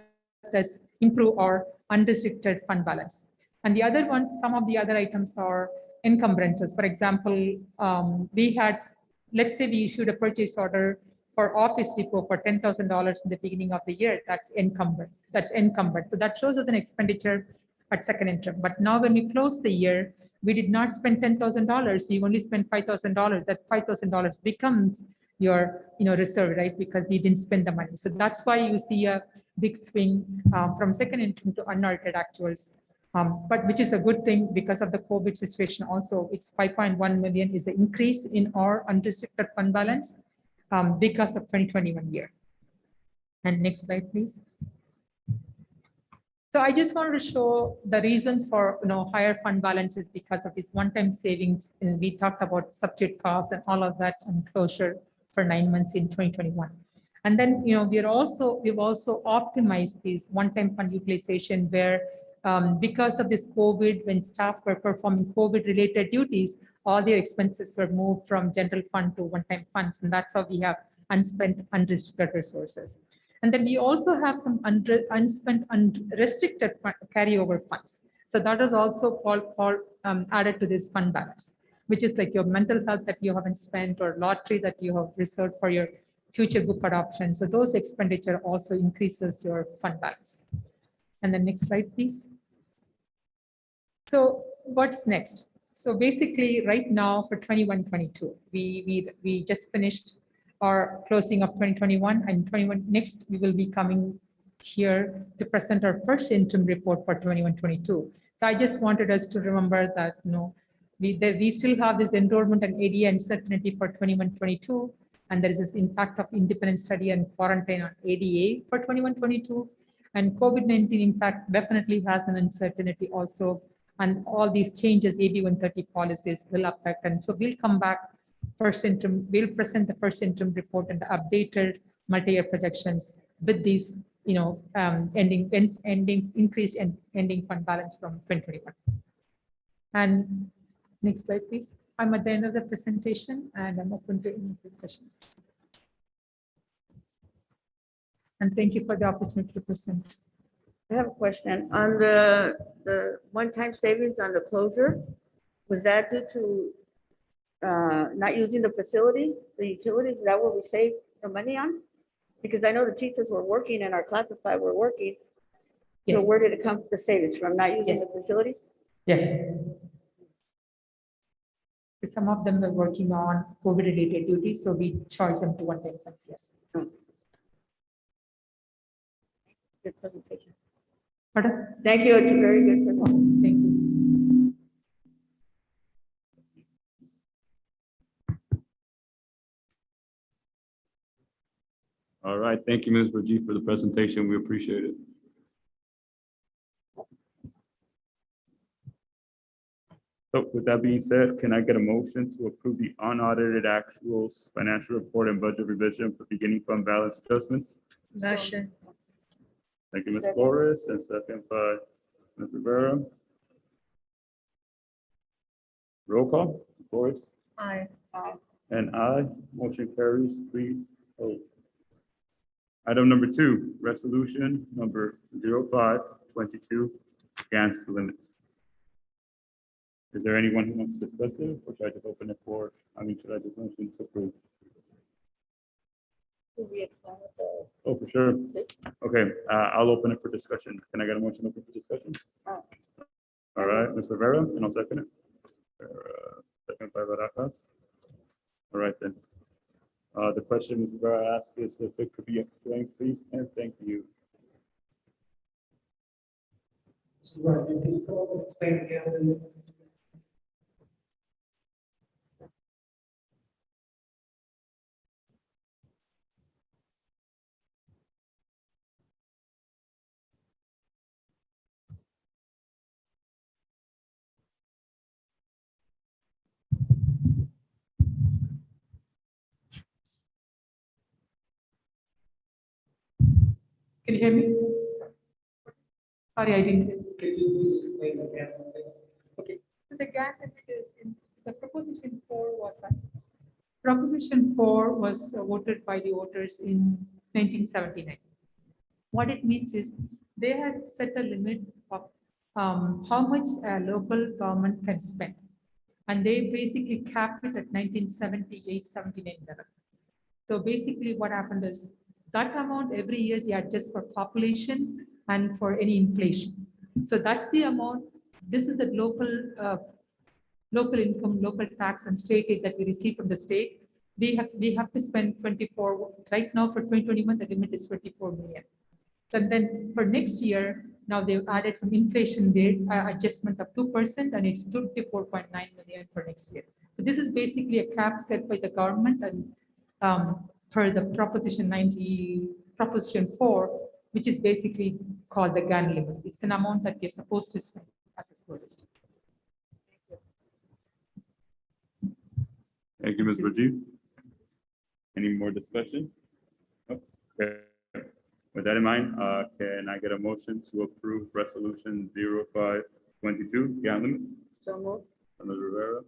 us improve our unrestricted fund balance. And the other ones, some of the other items are encumbrances. For example, we had, let's say we issued a purchase order for Office Depot for $10,000 in the beginning of the year. That's encumbered. So that shows as an expenditure at second interim. But now when we close the year, we did not spend $10,000. We only spent $5,000. That $5,000 becomes your reserve, right? Because we didn't spend the money. So that's why you see a big swing from second interim to unaudited actuals. But which is a good thing because of the COVID situation. Also, it's 5.1 million is an increase in our unrestricted fund balance because of 2021 year. And next slide, please. So I just wanted to show the reasons for higher fund balances because of these one-time savings. And we talked about substitute costs and all of that and closure for 9 months in 2021. And then we've also optimized these one-time fund utilization where because of this COVID, when staff were performing COVID-related duties, all their expenses were moved from general fund to one-time funds, and that's how we have unspent unrestricted resources. And then we also have some unspent unrestricted carryover funds. So that is also added to this fund balance, which is like your mental health that you haven't spent or lottery that you have reserved for your future book adoption. So those expenditure also increases your fund balance. And then next slide, please. So what's next? So basically right now for 21-22, we just finished our closing of 2021 and 21. Next, we will be coming here to present our first interim report for 21-22. So I just wanted us to remember that we still have this enrollment and ADA uncertainty for 21-22, and there is this impact of independent study and quarantine on ADA for 21-22, and COVID-19 impact definitely has an uncertainty also, and all these changes, AB 130 policies will affect, and so we'll come back first interim, we'll present the first interim report and the updated multi-year projections with these, increase and ending fund balance from 2021. And next slide, please. I'm at the end of the presentation and I'm open to any questions. And thank you for the opportunity to present. I have a question on the one-time savings on the closure. Was that due to not using the facilities, the utilities? Is that what we saved the money on? Because I know the teachers were working and our classified were working. Yes. So where did it come from, the savings from not using Yes. the facilities? Yes. Some of them were working on COVID-related duties, so we charge them to one-time funds. Yes. Good presentation. Pardon? Thank you. It's a very good presentation. Thank you. All right, thank you, Ms. Burgee, for the presentation. We appreciate it. So with that being said, can I get a motion to approve the unaudited actuals, financial report and budget revision for beginning fund balance adjustments? Motion. Thank you, Ms. Flores, and second by Ms. Rivera. Roll call, Flores, Aye. and I, motion carries 3-0. Item number 2, resolution number 0522, GAN's limits. Is there anyone who wants to discuss it, or should I just open it for, should I just motion to approve? Oh, for sure. Okay, I'll open it for discussion. Can I get a motion open for discussion? All right, Ms. Rivera, and I'll second it. Second by Barajas. All right then. The question Ms. Rivera asked is if it could be explained, please, and thank you. Right, you can go and explain again. Can you hear me? Sorry, I didn't. Could you please explain again? Okay, so the gap limit is in the proposition 4 was that. Proposition 4 was voted by the voters in 1979. What it means is they had set a limit of how much a local government can spend. And they basically capped it at 1978, 79 level. So basically what happened is that amount every year they adjust for population and for any inflation. So that's the amount. This is the local income, local tax and state aid that we receive from the state. We have to spend 24, right now for 2021, the limit is 24 million. And then for next year, now they've added some inflation rate adjustment of 2%, and it's 24.9 million for next year. So this is basically a cap set by the government, and for the proposition 4, which is basically called the GAN limit. It's an amount that we're supposed to spend as a school district. Thank you, Ms. Rajiv. Any more discussion? Okay. With that in mind, can I get a motion to approve resolution 0522, GAN limit? So moved. Ms. Rivera,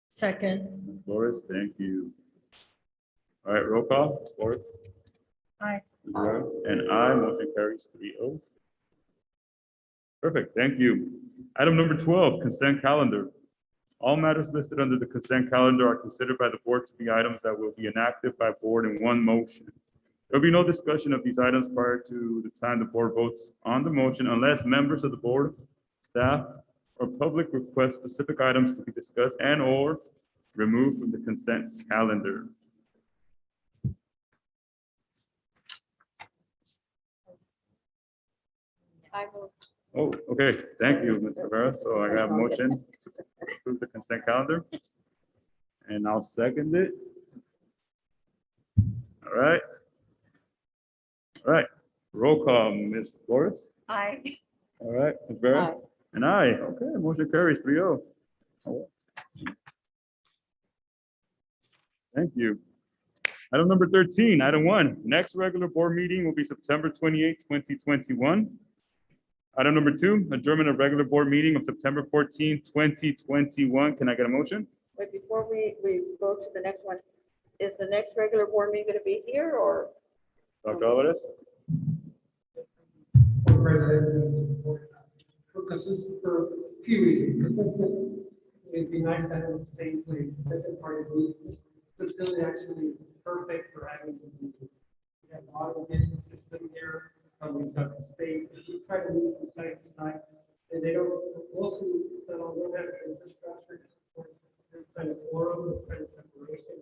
Second. Ms. Flores, thank you. All right, roll call, Flores. Aye. Ms. Rivera, and I, motion carries 3-0. Perfect, thank you. Item number 12, consent calendar. All matters listed under the consent calendar are considered by the board to be items that will be enacted by board in one motion. There will be no discussion of these items prior to the time the board votes on the motion unless members of the board, staff, or public request specific items to be discussed and or removed from the consent calendar. I move. Oh, okay, thank you, Ms. Rivera. So I have a motion to approve the consent calendar. And I'll second it. All right. All right, roll call, Ms. Flores. Aye. All right, Ms. Vera. Aye. And I, okay, motion carries 3-0. Thank you. Item number 13, item 1, next regular board meeting will be September 28, 2021. Item number 2, adjournment of regular board meeting of September 14, 2021. Can I get a motion? But before we go to the next one, is the next regular board meeting going to be here or? Dr. Alvarez? For President, because this is for a few reasons, consistent. It'd be nice to have it in the same place. Second part is this facility actually is perfect for having. We have a lot of business system here. We've got the space. We try to move from site to site, and they don't. Mostly, they don't have the infrastructure. This kind of forum, this kind of separation.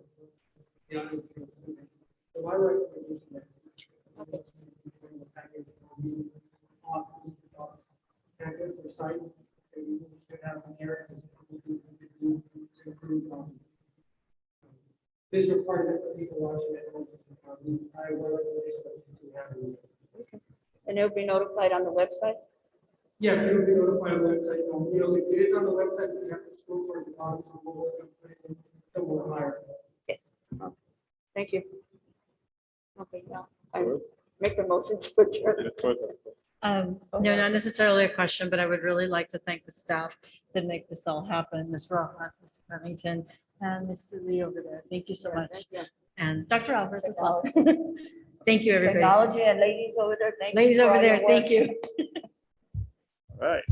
So my recommendation is campus or site, and we should have an area to improve on. Visual part of it for people watching at home. I will recommend that you have. And it'll be notified on the website? Yes, it will be notified on the website. You know, if it is on the website, you have to scroll for the bottom, so we'll work on putting it somewhere higher. Thank you. Okay, now, I make a motion to adjourn. No, not necessarily a question, but I would really like to thank the staff that make this all happen, Ms. Rojas, Mr. Remington, and Mr. Lee over there. Thank you so much. Thank you. And Dr. Alvarez as well. Thank you, everybody. Technology and ladies over there, thank you. Ladies for over all your there, thank work. you. All right,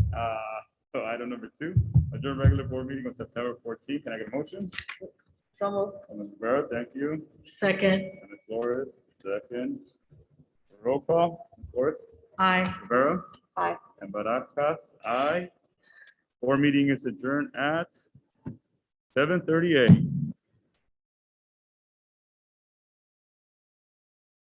so item number 2, adjourn regular board meeting on September 14th. Can I get a motion? So moved. Ms. Rivera, thank you. Second, And Ms. Flores, second. Roll call, Ms. Flores, aye. Rivera. Aye. And Barajas, aye. Board meeting is adjourned at 7:38.